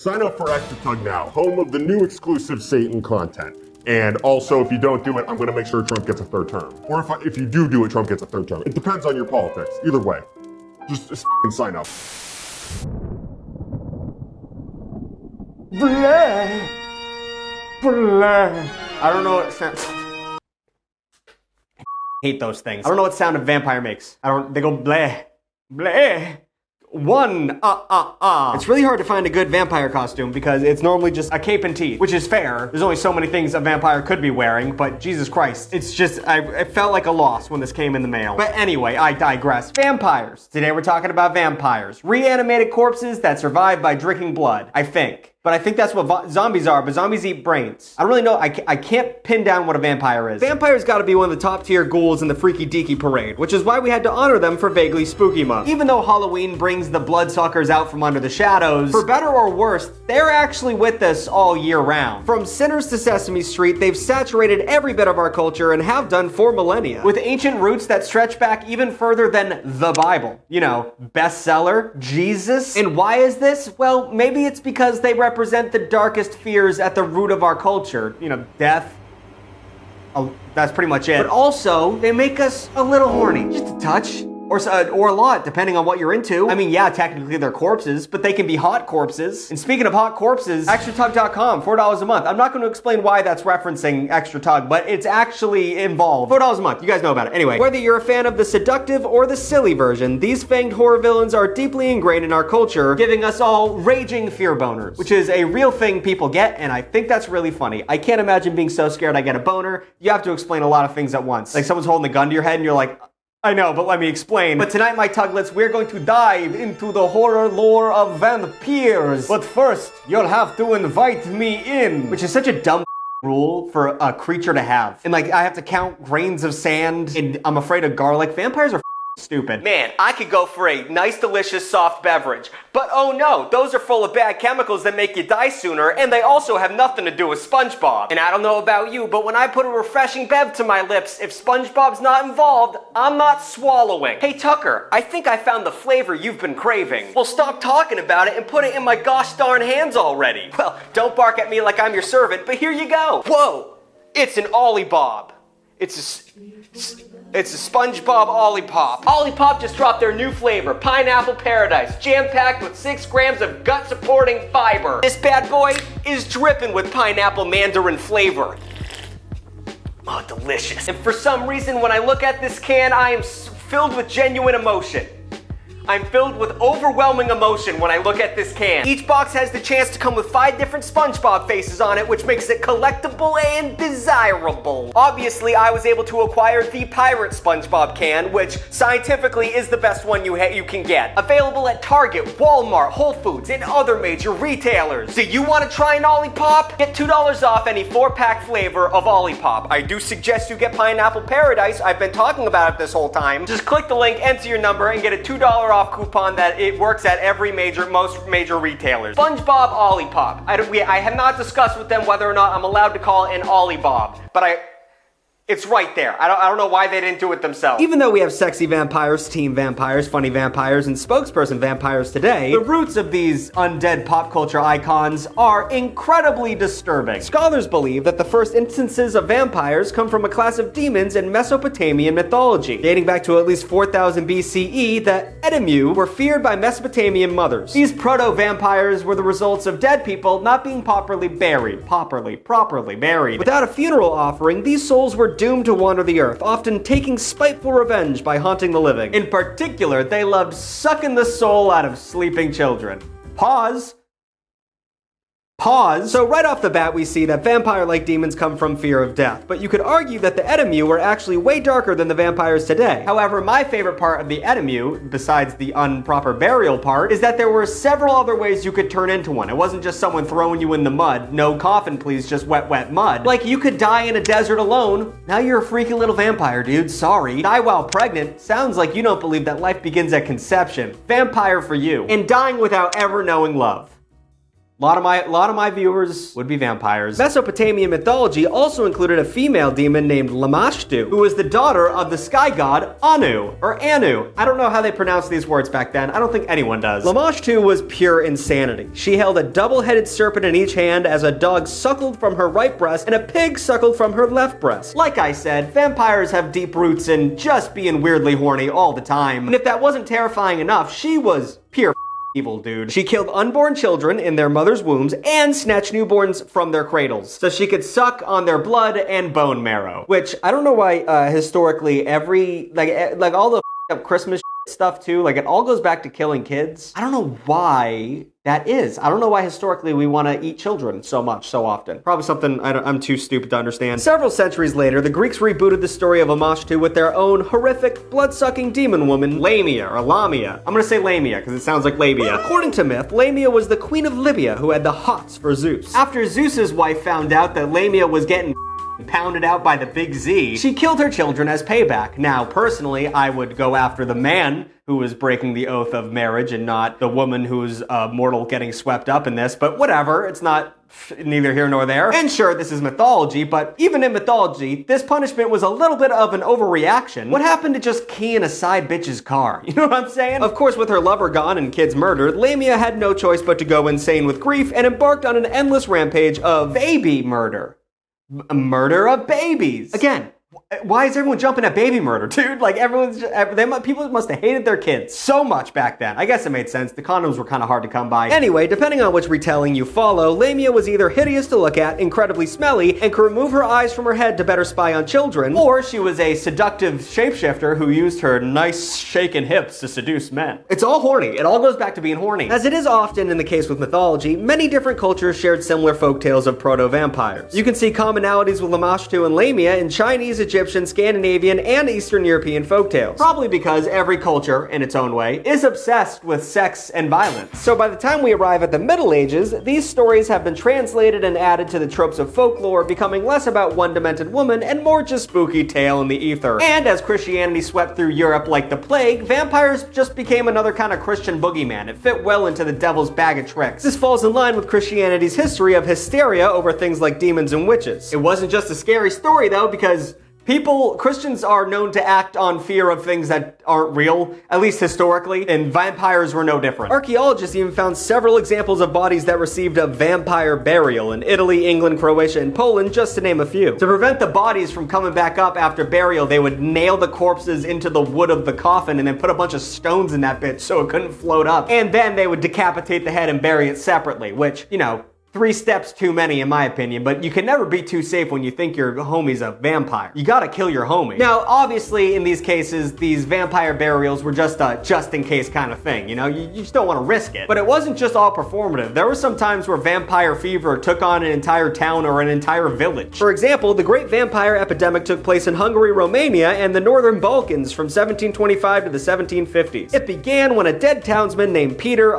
Sign up for Extra Tug now, home of the new exclusive Satan content. And also, if you don't do it, I'm gonna make sure Trump gets a third term. Or if you do it, Trump gets a third term. It depends on your politics. Either way, just sign up. Bleh. Bleh. I don't know what sound. Hate those things. I don't know what sound a vampire makes. They go bleh. Bleh. It's really hard to find a good vampire costume because it's normally just a cape and teeth, which is fair. There's only so many things a vampire could be wearing, but Jesus Christ. It's just, it felt like a loss when this came in the mail. But anyway, I digress. Vampires. Today we're talking about vampires. Reanimated corpses that survive by drinking blood, I think. But I think that's what zombies are, but zombies eat brains. I don't really know, I can't pin down what a vampire is. Vampires gotta be one of the top tier ghouls in the freaky deaky parade, which is why we had to honor them for Vaguely Spooky Month. Even though Halloween brings the bloodsuckers out from under the shadows, for better or worse, they're actually with us all year round. From Sinners to Sesame Street, they've saturated every bit of our culture and have done for millennia. With ancient roots that stretch back even further than the Bible. You know, bestseller, Jesus. And why is this? Well, maybe it's because they represent the darkest fears at the root of our culture. You know, death. Oh, that's pretty much it. But also, they make us a little horny. Just a touch. Or a lot, depending on what you're into. I mean, yeah, technically they're corpses, but they can be hot corpses. And speaking of hot corpses, extratug.com, $4 a month. I'm not going to explain why that's referencing Extra Tug, but it's actually involved. $4 a month, you guys know about it. Anyway, whether you're a fan of the seductive or the silly version, these fanged horror villains are deeply ingrained in our culture, giving us all raging fear boners, which is a real thing people get, and I think that's really funny. I can't imagine being so scared I get a boner. You have to explain a lot of things at once. Like someone's holding a gun to your head and you're like, I know, but let me explain. But tonight, my Tuglets, we're going to dive into the horror lore of vampires. But first, you'll have to invite me in. Which is such a dumb rule for a creature to have. And like, I have to count grains of sand, and I'm afraid of garlic. Vampires are stupid. Man, I could go for a nice, delicious, soft beverage. But oh no, those are full of bad chemicals that make you die sooner, and they also have nothing to do with SpongeBob. And I don't know about you, but when I put a refreshing bev to my lips, if SpongeBob's not involved, I'm not swallowing. Hey Tucker, I think I found the flavor you've been craving. Well, stop talking about it and put it in my gosh darn hands already. Well, don't bark at me like I'm your servant, but here you go. Whoa, it's an Ollie Bob. It's a SpongeBob Ollie Pop. Ollie Pop just dropped their new flavor, Pineapple Paradise, jam-packed with 6 grams of gut-supporting fiber. This bad boy is dripping with pineapple mandarin flavor. Oh, delicious. And for some reason, when I look at this can, I am filled with genuine emotion. I'm filled with overwhelming emotion when I look at this can. Each box has the chance to come with 5 different SpongeBob faces on it, which makes it collectible and desirable. Obviously, I was able to acquire the Pirate SpongeBob can, which scientifically is the best one you can get. Available at Target, Walmart, Whole Foods, and other major retailers. Do you want to try an Ollie Pop? Get $2 off any 4-pack flavor of Ollie Pop. I do suggest you get Pineapple Paradise. I've been talking about it this whole time. Just click the link, enter your number, and get a $2 off coupon that it works at most major retailers. SpongeBob Ollie Pop. I have not discussed with them whether or not I'm allowed to call it an Ollie Bob, but it's right there. I don't know why they didn't do it themselves. Even though we have sexy vampires, teen vampires, funny vampires, and spokesperson vampires today, the roots of these undead pop culture icons are incredibly disturbing. Scholars believe that the first instances of vampires come from a class of demons in Mesopotamian mythology. Dating back to at least 4000 BCE, the Edemu were feared by Mesopotamian mothers. These proto-vampires were the results of dead people not being properly buried. Properly buried. Without a funeral offering, these souls were doomed to wander the earth, often taking spiteful revenge by haunting the living. In particular, they loved sucking the soul out of sleeping children. Pause. So right off the bat, we see that vampire-like demons come from fear of death. But you could argue that the Edemu were actually way darker than the vampires today. However, my favorite part of the Edemu, besides the improper burial part, is that there were several other ways you could turn into one. It wasn't just someone throwing you in the mud. No coffin, please, just wet, wet mud. Like, you could die in a desert alone. Now you're a freaky little vampire, dude. Sorry. Die while pregnant. Sounds like you don't believe that life begins at conception. Vampire for you. And dying without ever knowing love. A lot of my viewers would be vampires. Mesopotamian mythology also included a female demon named Lamashtu, who was the daughter of the sky god Anu, or Anu. I don't know how they pronounced these words back then. I don't think anyone does. Lamashtu was pure insanity. She held a double-headed serpent in each hand as a dog suckled from her right breast and a pig suckled from her left breast. Like I said, vampires have deep roots in just being weirdly horny all the time. And if that wasn't terrifying enough, she was pure evil, dude. She killed unborn children in their mother's wombs and snatched newborns from their cradles so she could suck on their blood and bone marrow. Which, I don't know why historically like all the up Christmas stuff too, like it all goes back to killing kids. I don't know why that is. I don't know why historically we want to eat children so much, so often. Probably something I'm too stupid to understand. Several centuries later, the Greeks rebooted the story of Lamashtu with their own horrific, blood-sucking demon woman, Lamia, or Lamia. I'm gonna say Lamia, because it sounds like labia. According to myth, Lamia was the queen of Libya who had the hots for Zeus. After Zeus's wife found out that Lamia was getting pounded out by the big Z, she killed her children as payback. Now, personally, I would go after the man who was breaking the oath of marriage and not the woman who's mortal getting swept up in this, but whatever, it's not neither here nor there. And sure, this is mythology, but even in mythology, this punishment was a little bit of an overreaction. What happened to just keying a side bitch's car? You know what I'm saying? Of course, with her lover gone and kids murdered, Lamia had no choice but to go insane with grief and embarked on an endless rampage of baby murder. Murder of babies. Again, why is everyone jumping at baby murder, dude? Like people must have hated their kids so much back then. I guess it made sense. The condoms were kind of hard to come by. Anyway, depending on which retelling you follow, Lamia was either hideous to look at, incredibly smelly, and could remove her eyes from her head to better spy on children, or she was a seductive shapeshifter who used her nice shaken hips to seduce men. It's all horny. It all goes back to being horny. As it is often in the case with mythology, many different cultures shared similar folktales of proto-vampires. You can see commonalities with Lamashtu and Lamia in Chinese, Egyptian, Scandinavian, and Eastern European folktales. Probably because every culture, in its own way, is obsessed with sex and violence. So by the time we arrive at the Middle Ages, these stories have been translated and added to the tropes of folklore, becoming less about one-dimensioned woman and more just spooky tale in the ether. And as Christianity swept through Europe like the plague, vampires just became another kind of Christian boogeyman. It fit well into the devil's bag of tricks. This falls in line with Christianity's history of hysteria over things like demons and witches. It wasn't just a scary story though, because Christians are known to act on fear of things that aren't real, at least historically, and vampires were no different. Archaeologists even found several examples of bodies that received a vampire burial in Italy, England, Croatia, and Poland, just to name a few. To prevent the bodies from coming back up after burial, they would nail the corpses into the wood of the coffin and then put a bunch of stones in that bitch so it couldn't float up. And then they would decapitate the head and bury it separately, which, 3 steps too many in my opinion, but you can never be too safe when you think your homie's a vampire. You gotta kill your homie. Now, obviously, in these cases, these vampire burials were just a just-in-case kind of thing, you just don't want to risk it. But it wasn't just all performative. There were some times where vampire fever took on an entire town or an entire village. For example, the Great Vampire Epidemic took place in Hungary, Romania, and the Northern Balkans from 1725 to the 1750s. It began when a dead townsman named Peter,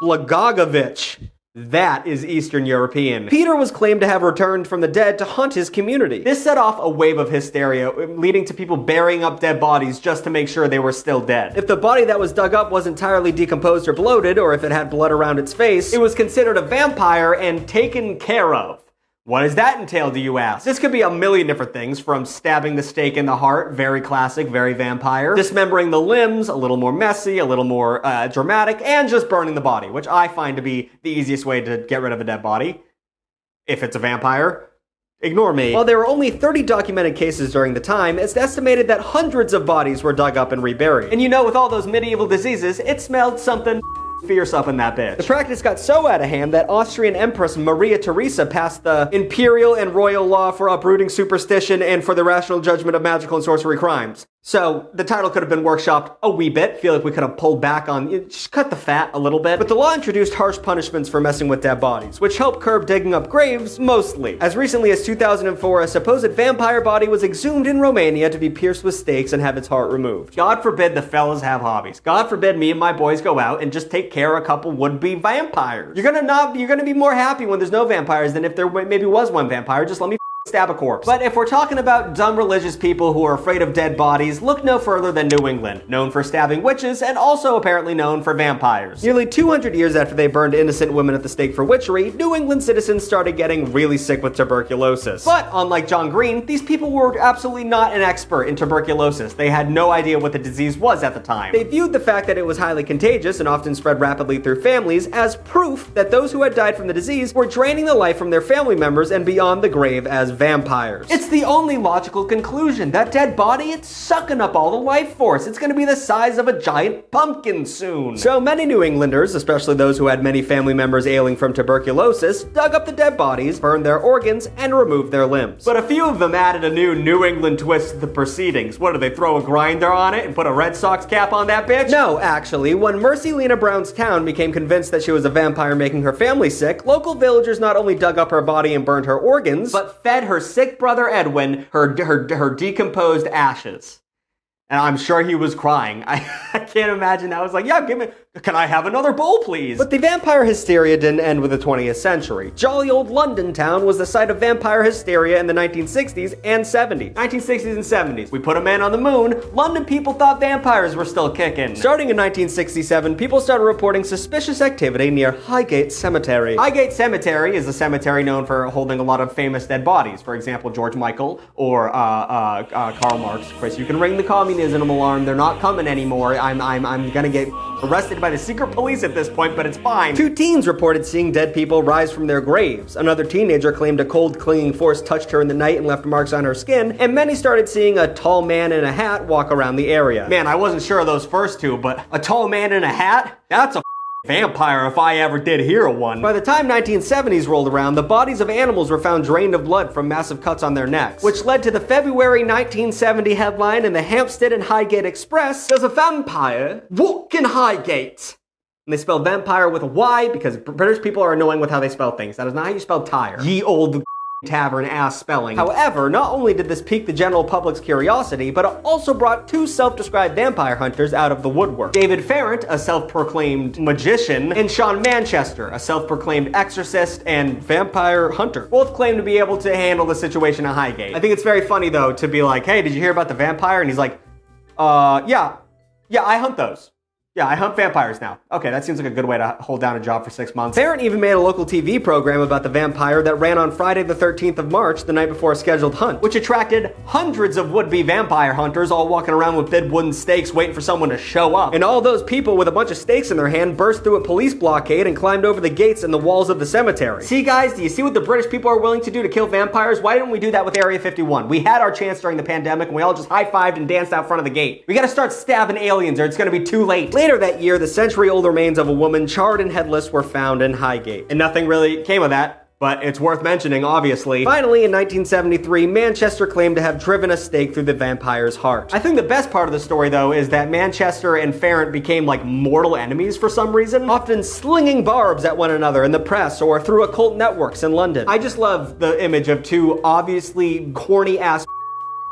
Blagojevic, that is Eastern European. Peter was claimed to have returned from the dead to haunt his community. This set off a wave of hysteria, leading to people burying up dead bodies just to make sure they were still dead. If the body that was dug up was entirely decomposed or bloated, or if it had blood around its face, it was considered a vampire and taken care of. What does that entail, do you ask? This could be a million different things, from stabbing the stake in the heart, very classic, very vampire, dismembering the limbs, a little more messy, a little more dramatic, and just burning the body, which I find to be the easiest way to get rid of a dead body. If it's a vampire. Ignore me. While there were only 30 documented cases during the time, it's estimated that hundreds of bodies were dug up and reburied. And with all those medieval diseases, it smelled something fierce up in that bitch. The practice got so out of hand that Austrian Empress Maria Theresa passed the imperial and royal law for uprooting superstition and for the rational judgment of magical and sorcery crimes. So, the title could have been workshopped a wee bit. Feel like we could have pulled back on, just cut the fat a little bit. But the law introduced harsh punishments for messing with dead bodies, which helped curb digging up graves, mostly. As recently as 2004, a supposed vampire body was exhumed in Romania to be pierced with stakes and have its heart removed. God forbid the fellas have hobbies. God forbid me and my boys go out and just take care of a couple would-be vampires. You're gonna be more happy when there's no vampires than if there maybe was one vampire. Just let me stab a corpse. But if we're talking about dumb religious people who are afraid of dead bodies, look no further than New England, known for stabbing witches and also apparently known for vampires. Nearly 200 years after they burned innocent women at the stake for witchery, New England citizens started getting really sick with tuberculosis. But unlike John Green, these people were absolutely not an expert in tuberculosis. They had no idea what the disease was at the time. They viewed the fact that it was highly contagious and often spread rapidly through families as proof that those who had died from the disease were draining the life from their family members and beyond the grave as vampires. It's the only logical conclusion. That dead body, it's sucking up all the life force. It's gonna be the size of a giant pumpkin soon. So many New Englanders, especially those who had many family members ailing from tuberculosis, dug up the dead bodies, burned their organs, and removed their limbs. But a few of them added a new New England twist to the proceedings. What, do they throw a grinder on it and put a Red Sox cap on that bitch? No, actually, when Mercy Lena Brown's town became convinced that she was a vampire making her family sick, local villagers not only dug up her body and burned her organs, but fed her sick brother Edwin her decomposed ashes. And I'm sure he was crying. I can't imagine that. I was like, yeah, can I have another bowl, please? But the vampire hysteria didn't end with the 20th century. Jolly old London town was the site of vampire hysteria in the 1960s and 70s. 1960s and 70s. We put a man on the moon. London people thought vampires were still kicking. Starting in 1967, people started reporting suspicious activity near Highgate Cemetery. Highgate Cemetery is a cemetery known for holding a lot of famous dead bodies. For example, George Michael or Karl Marx. Chris, you can ring the communism alarm. They're not coming anymore. I'm gonna get arrested by the secret police at this point, but it's fine. 2 teens reported seeing dead people rise from their graves. Another teenager claimed a cold, clinging force touched her in the night and left marks on her skin, and many started seeing a tall man in a hat walk around the area. Man, I wasn't sure of those first two, but a tall man in a hat? That's a vampire if I ever did hear of one. By the time 1970s rolled around, the bodies of animals were found drained of blood from massive cuts on their necks, which led to the February 1970 headline in the Hampstead and Highgate Express, "There's a vampire walk in Highgate." And they spelled vampire with a Y because British people are annoying with how they spell things. That is not how you spell tire. Ye old tavern ass spelling. However, not only did this pique the general public's curiosity, but it also brought 2 self-described vampire hunters out of the woodwork. David Farrant, a self-proclaimed magician, and Sean Manchester, a self-proclaimed exorcist and vampire hunter. Both claim to be able to handle the situation at Highgate. I think it's very funny though to be like, hey, did you hear about the vampire? And he's like, yeah, I hunt those. Yeah, I hunt vampires now. Okay, that seems like a good way to hold down a job for 6 months. Farrant even made a local TV program about the vampire that ran on Friday the 13th of March, the night before a scheduled hunt, which attracted hundreds of would-be vampire hunters all walking around with big wooden stakes waiting for someone to show up. And all those people with a bunch of stakes in their hand burst through a police blockade and climbed over the gates and the walls of the cemetery. See guys, do you see what the British people are willing to do to kill vampires? Why didn't we do that with Area 51? We had our chance during the pandemic and we all just high-fived and danced out front of the gate. We gotta start stabbing aliens or it's gonna be too late. Later that year, the century-old remains of a woman charred and headless were found in Highgate. And nothing really came of that, but it's worth mentioning, obviously. Finally, in 1973, Manchester claimed to have driven a stake through the vampire's heart. I think the best part of the story, though, is that Manchester and Farrant became like mortal enemies for some reason, often slinging barbs at one another in the press or through occult networks in London. I just love the image of 2 obviously corny-ass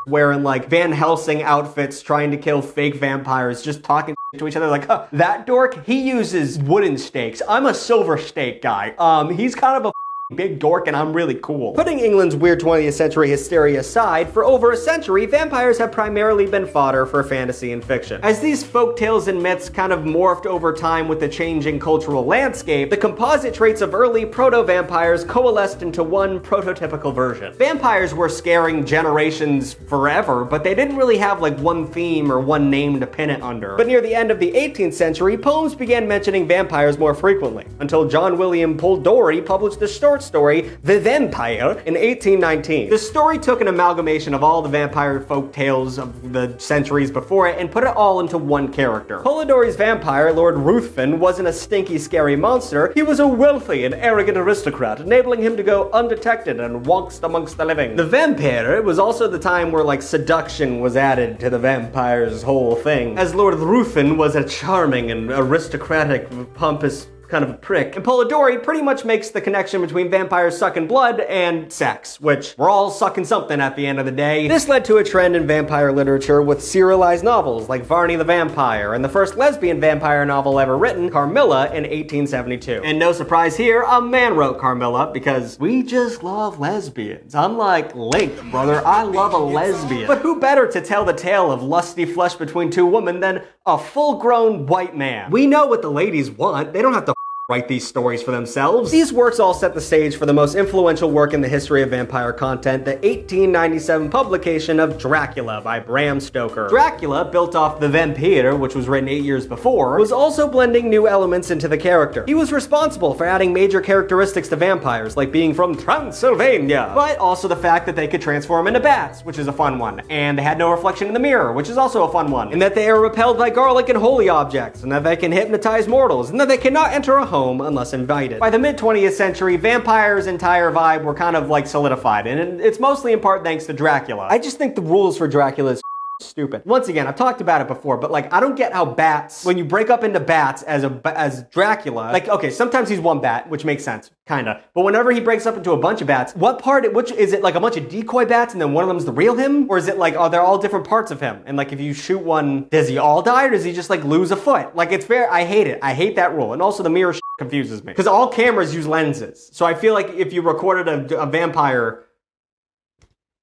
wearing like Van Helsing outfits trying to kill fake vampires, just talking to each other like, huh, that dork, he uses wooden stakes. I'm a silver stake guy. He's kind of a big dork and I'm really cool. Putting England's weird 20th century hysteria aside, for over a century, vampires have primarily been fodder for fantasy and fiction. As these folk tales and myths kind of morphed over time with the changing cultural landscape, the composite traits of early proto-vampires coalesced into one prototypical version. Vampires were scaring generations forever, but they didn't really have like one theme or one name to pin it under. But near the end of the 18th century, poems began mentioning vampires more frequently, until John William Polidori published the short story, The Vampire, in 1819. The story took an amalgamation of all the vampire folk tales of the centuries before it and put it all into one character. Polidori's vampire, Lord Ruthven, wasn't a stinky, scary monster. He was a wealthy and arrogant aristocrat, enabling him to go undetected and waltzed amongst the living. The Vampire was also the time where, like, seduction was added to the vampire's whole thing, as Lord Ruthven was a charming and aristocratic, pompous kind of a prick. And Polidori pretty much makes the connection between vampires sucking blood and sex, which we're all sucking something at the end of the day. This led to a trend in vampire literature with serialized novels like Varney the Vampire and the first lesbian vampire novel ever written, Carmilla, in 1872. And no surprise here, a man wrote Carmilla because we just love lesbians. I'm like Link, brother, I love a lesbian. But who better to tell the tale of lusty flesh between two women than a full-grown white man? We know what the ladies want. They don't have to write these stories for themselves. These works all set the stage for the most influential work in the history of vampire content, the 1897 publication of Dracula by Bram Stoker. Dracula, built off The Vampire, which was written 8 years before, was also blending new elements into the character. He was responsible for adding major characteristics to vampires, like being from Transylvania, but also the fact that they could transform into bats, which is a fun one, and they had no reflection in the mirror, which is also a fun one, and that they are repelled by garlic and holy objects, and that they can hypnotize mortals, and that they cannot enter a home unless invited. By the mid-20th century, vampires' entire vibe were kind of like solidified, and it's mostly in part thanks to Dracula. I just think the rules for Dracula is stupid. Once again, I've talked about it before, but like, I don't get how bats, when you break up into bats as Dracula, like, okay, sometimes he's one bat, which makes sense, kinda. But whenever he breaks up into a bunch of bats, which is it, like a bunch of decoy bats and then one of them's the real him? Or is it like, oh, they're all different parts of him? And like, if you shoot one, does he all die or does he just like lose a foot? Like, it's fair. I hate it. I hate that rule. And also the mirror confuses me. Because all cameras use lenses. So I feel like if you recorded a vampire,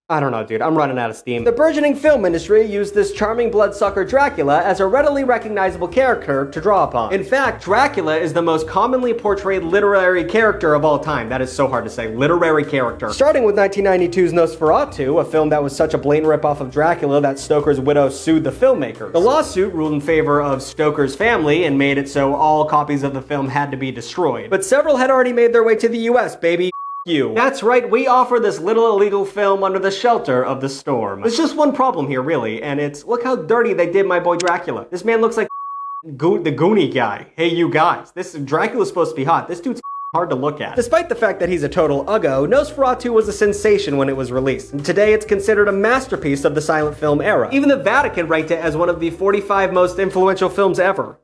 I don't know, dude. I'm running out of steam. The burgeoning film industry used this charming bloodsucker Dracula as a readily recognizable character to draw upon. In fact, Dracula is the most commonly portrayed literary character of all time. That is so hard to say. Literary character. Starting with 1992's Nosferatu, a film that was such a blatant ripoff of Dracula that Stoker's widow sued the filmmakers. The lawsuit ruled in favor of Stoker's family and made it so all copies of the film had to be destroyed. But several had already made their way to the US, baby. You. That's right, we offer this little illegal film under the shelter of the storm. There's just one problem here, really, and it's, look how dirty they did my boy Dracula. This man looks like the Goonie guy. Hey, you guys, this Dracula's supposed to be hot. This dude's hard to look at. Despite the fact that he's a total uggo, Nosferatu was a sensation when it was released, and today it's considered a masterpiece of the silent film era. Even the Vatican ranked it as one of the 45 most influential films ever.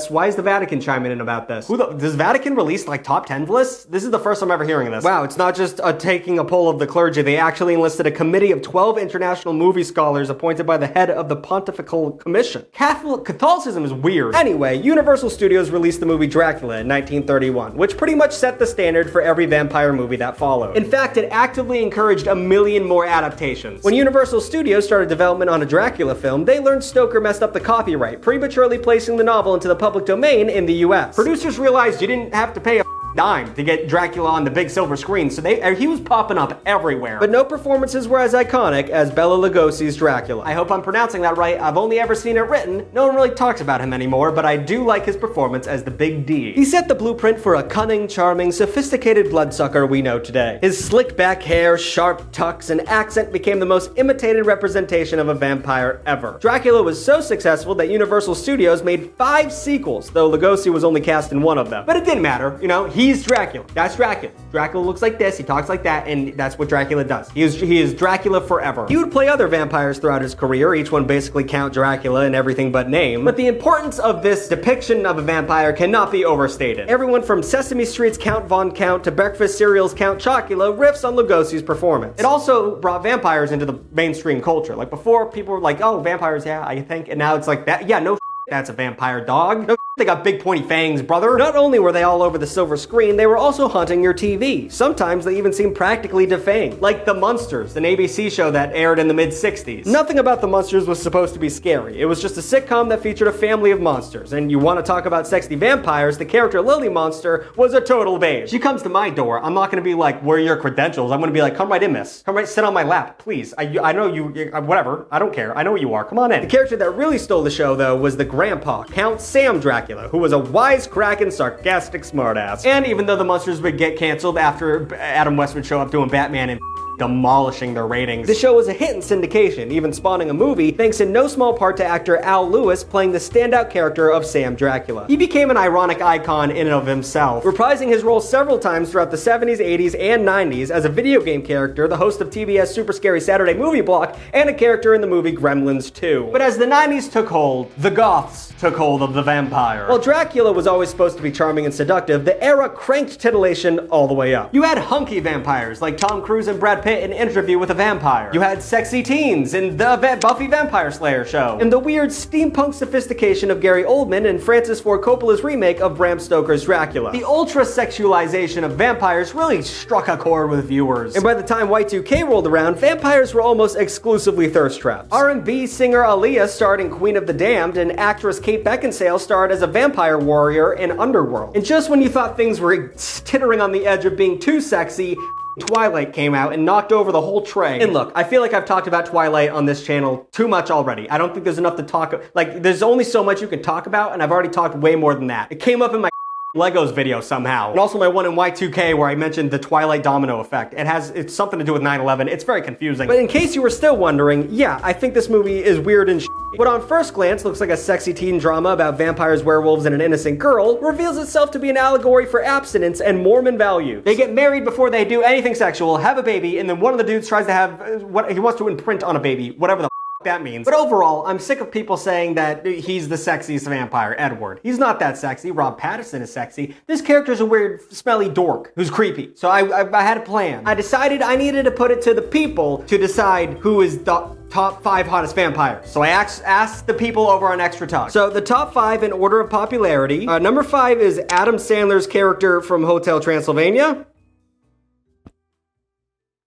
Why is the Vatican chiming in about this? Does Vatican release like top 10 lists? This is the first I'm ever hearing of this. Wow, it's not just taking a poll of the clergy. They actually enlisted a committee of 12 international movie scholars appointed by the head of the Pontifical Commission. Catholicism is weird. Anyway, Universal Studios released the movie Dracula in 1931, which pretty much set the standard for every vampire movie that followed. In fact, it actively encouraged a million more adaptations. When Universal Studios started development on a Dracula film, they learned Stoker messed up the copyright, prematurely placing the novel into the public domain in the US. Producers realized you didn't have to pay a dime to get Dracula on the big silver screen, so he was popping up everywhere. But no performances were as iconic as Bela Lugosi's Dracula. I hope I'm pronouncing that right. I've only ever seen it written. No one really talks about him anymore, but I do like his performance as the Big D. He set the blueprint for a cunning, charming, sophisticated bloodsucker we know today. His slick back hair, sharp tucks, and accent became the most imitated representation of a vampire ever. Dracula was so successful that Universal Studios made 5 sequels, though Lugosi was only cast in one of them. But it didn't matter, you know, he's Dracula. That's Dracula. Dracula looks like this, he talks like that, and that's what Dracula does. He is Dracula forever. He would play other vampires throughout his career, each one basically Count Dracula and everything but name. But the importance of this depiction of a vampire cannot be overstated. Everyone from Sesame Street's Count Von Count to breakfast cereal's Count Chocula riffs on Lugosi's performance. It also brought vampires into the mainstream culture. Like before, people were like, oh, vampires, yeah, I think, and now it's like that, yeah, no, that's a vampire dog. No, they got big pointy fangs, brother. Not only were they all over the silver screen, they were also haunting your TV. Sometimes they even seemed practically defanged. Like The Munsters, an ABC show that aired in the mid-60s. Nothing about The Munsters was supposed to be scary. It was just a sitcom that featured a family of monsters. And you want to talk about sexy vampires, the character Lily Monster was a total babe. She comes to my door, I'm not going to be like, where are your credentials? I'm going to be like, come right in, miss. Come right, sit on my lap, please. I know you, whatever, I don't care. I know what you are, come on in. The character that really stole the show, though, was the grandpa, Count Sam Dracula, who was a wisecracking, sarcastic smartass. And even though the Munsters would get canceled after Adam West would show up doing Batman and demolishing their ratings. The show was a hit in syndication, even spawning a movie, thanks in no small part to actor Al Lewis playing the standout character of Sam Dracula. He became an ironic icon in and of himself, reprising his role several times throughout the 70s, 80s, and 90s as a video game character, the host of TBS Super Scary Saturday Movie Block, and a character in the movie Gremlins 2. But as the 90s took hold, the goths took hold of the vampire. While Dracula was always supposed to be charming and seductive, the era cranked titillation all the way up. You had hunky vampires like Tom Cruise and Brad Pitt in Interview with a Vampire. You had sexy teens in the Buffy Vampire Slayer show. And the weird steampunk sophistication of Gary Oldman and Francis Ford Coppola's remake of Bram Stoker's Dracula. The ultra-sexualization of vampires really struck a chord with viewers. And by the time Y2K rolled around, vampires were almost exclusively thirst traps. R&B singer Aaliyah starred in Queen of the Damned, and actress Kate Beckinsale starred as a vampire warrior in Underworld. And just when you thought things were tittering on the edge of being too sexy, Twilight came out and knocked over the whole tray. And look, I feel like I've talked about Twilight on this channel too much already. I don't think there's enough to talk, like, there's only so much you can talk about, and I've already talked way more than that. It came up in my Legos video somehow. And also my one in Y2K where I mentioned the Twilight domino effect. It's something to do with 9/11. It's very confusing. But in case you were still wondering, yeah, I think this movie is weird and what on first glance looks like a sexy teen drama about vampires, werewolves, and an innocent girl reveals itself to be an allegory for abstinence and Mormon values. They get married before they do anything sexual, have a baby, and then one of the dudes tries to have what he wants to imprint on a baby, whatever the that means. But overall, I'm sick of people saying that he's the sexiest vampire, Edward. He's not that sexy. Rob Pattinson is sexy. This character's a weird, smelly dork who's creepy. So I had a plan. I decided I needed to put it to the people to decide who is the top 5 hottest vampires. So I asked the people over on Extra Talk. So the top 5 in order of popularity. Number 5 is Adam Sandler's character from Hotel Transylvania.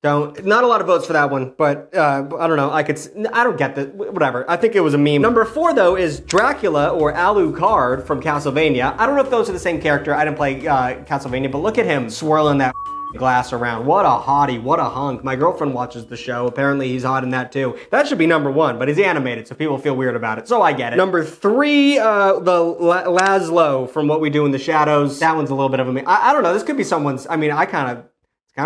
Not a lot of votes for that one, but I don't know. I don't get that. Whatever. I think it was a meme. Number 4, though, is Dracula or Alucard from Castlevania. I don't know if those are the same character. I didn't play Castlevania, but look at him swirling that glass around. What a hottie. What a hunk. My girlfriend watches the show. Apparently, he's hot in that, too. That should be number 1, but he's animated, so people feel weird about it. So I get it. Number 3, the Laszlo from What We Do in the Shadows. That one's a little bit of a meme. I don't know. This could be someone's. I mean, kind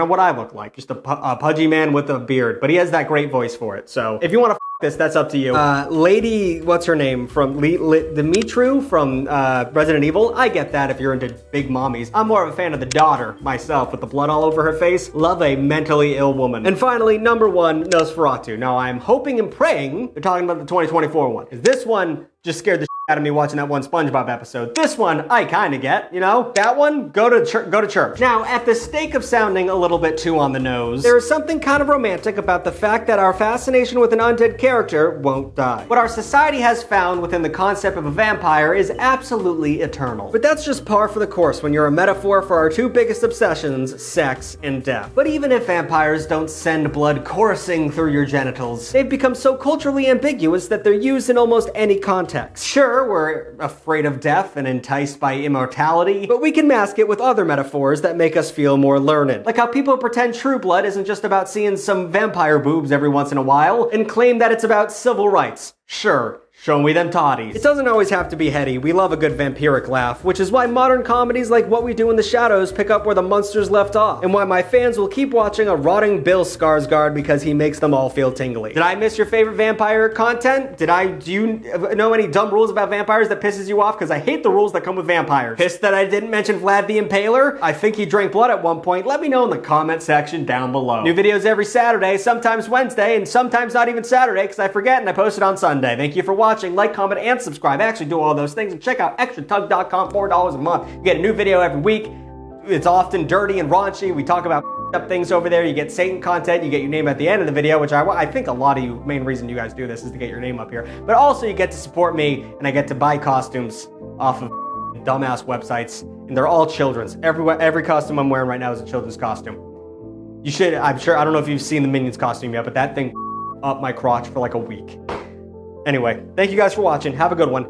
of what I look like. Just a pudgy man with a beard. But he has that great voice for it. So if you want to this, that's up to you. Lady, what's her name? From Dimitru from Resident Evil. I get that if you're into big mommies. I'm more of a fan of the daughter myself with the blood all over her face. Love a mentally ill woman. And finally, number 1, Nosferatu. Now I'm hoping and praying they're talking about the 2024 one. Because this one just scared the shit out of me watching that one SpongeBob episode. This one, I kind of get, you know? That one, go to church. Now, at the stake of sounding a little bit too on the nose, there is something kind of romantic about the fact that our fascination with an undead character won't die. What our society has found within the concept of a vampire is absolutely eternal. But that's just par for the course when you're a metaphor for our 2 biggest obsessions, sex and death. But even if vampires don't send blood coursing through your genitals, they've become so culturally ambiguous that they're used in almost any context. Sure, we're afraid of death and enticed by immortality, but we can mask it with other metaphors that make us feel more learned. Like how people pretend True Blood isn't just about seeing some vampire boobs every once in a while and claim that it's about civil rights. Sure. Show me them toddies. It doesn't always have to be heady. We love a good vampiric laugh, which is why modern comedies like What We Do in the Shadows pick up where the monsters left off, and why my fans will keep watching a rotting Bill Skarsgård because he makes them all feel tingly. Did I miss your favorite vampire content? Do you know any dumb rules about vampires that pisses you off? Because I hate the rules that come with vampires. Pissed that I didn't mention Vlad the Impaler? I think he drank blood at one point. Let me know in the comment section down below. New videos every Saturday, sometimes Wednesday, and sometimes not even Saturday because I forget and I post it on Sunday. Thank you for watching. Like, comment, and subscribe. I actually do all those things. And check out extratug.com, $4 a month. You get a new video every week. It's often dirty and raunchy. We talk about up things over there. You get Satan content. You get your name at the end of the video, which I think a lot of you, main reason you guys do this is to get your name up here. But also you get to support me, and I get to buy costumes off of dumbass websites, and they're all children's. Every costume I'm wearing right now is a children's costume. You should, I'm sure, I don't know if you've seen the Minions costume yet, but that thing up my crotch for like a week. Anyway, thank you guys for watching. Have a good one.